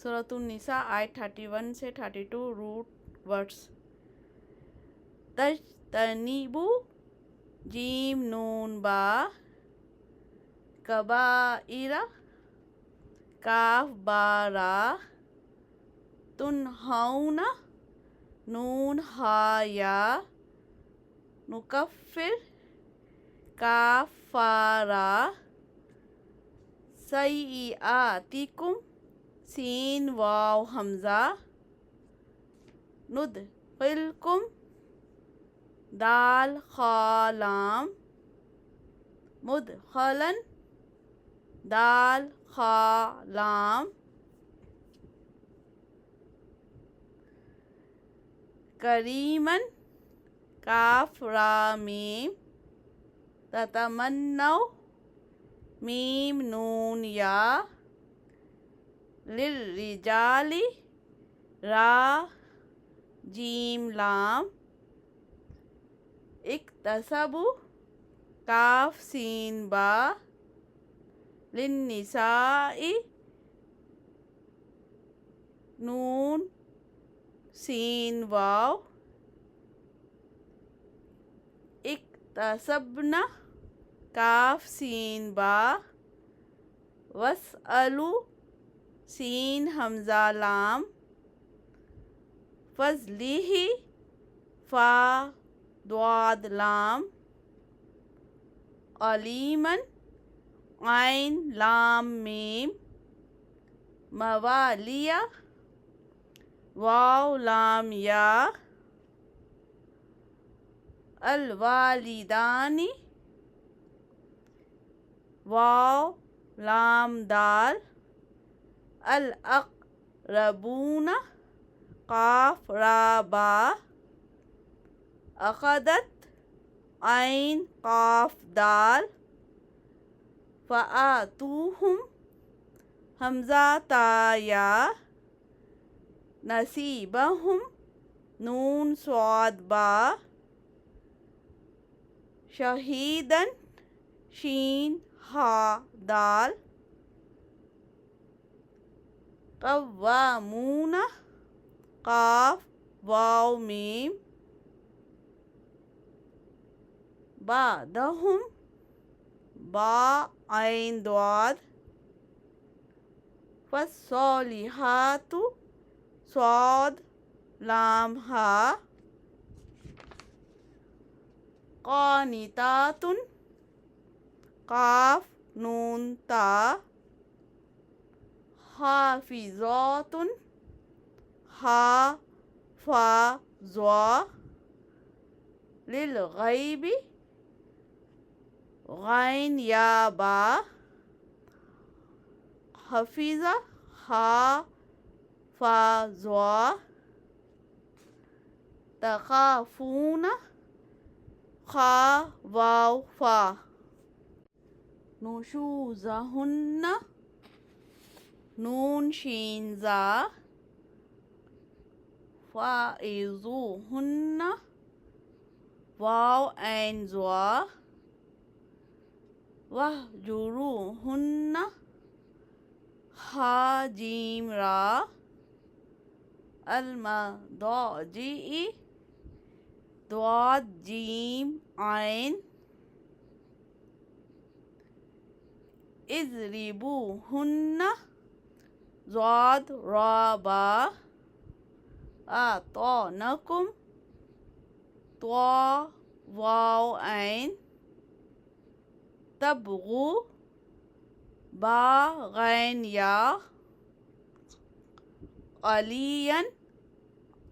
سورۃ النساء آیت 31 سے 32 روٹ ورڈس. تجتنبو جیم نون با کبائر کاف با را تنہون نون ہا یا نکفر کاف فا را سیئاتکم سین واو حمزہ ندخلکم دال خا لام مدخلن دال خا لام کریمن کاف را میم تتمنو میم نون یا للرجالی را جیم لام اکتسبو کاف سین با للنساء نون سین واو اکتسبنا کاف سین با وسألو سین حمزہ لام فضلہ فا ضاد لام علیمن عین لام میم موالیہ واو لام یا الوالدانی واو لام دال الاقربون قاف را با اخذت عین قاف دال فآتوہم حمزہ تا یا نصیبہم نون صاد با شہیدن شین ہا دال قوامون قاف واو میم بعدہم با عین ضاد فالصالحات صاد لام ہا قانتات قاف نون تا حافظات ہا فا ضا للغیب غین یا با حفظ ہا فا ضا تخافون خا واو فا نشوزہن نون شین زا فائزوہن واو عین زوا وہجروہن ہا جیم را المضاجع ضاد جیم عین اضربوہن ضاد را با اعطانکم طا واو عین تبغو با غین یا علین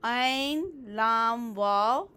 عین لام واو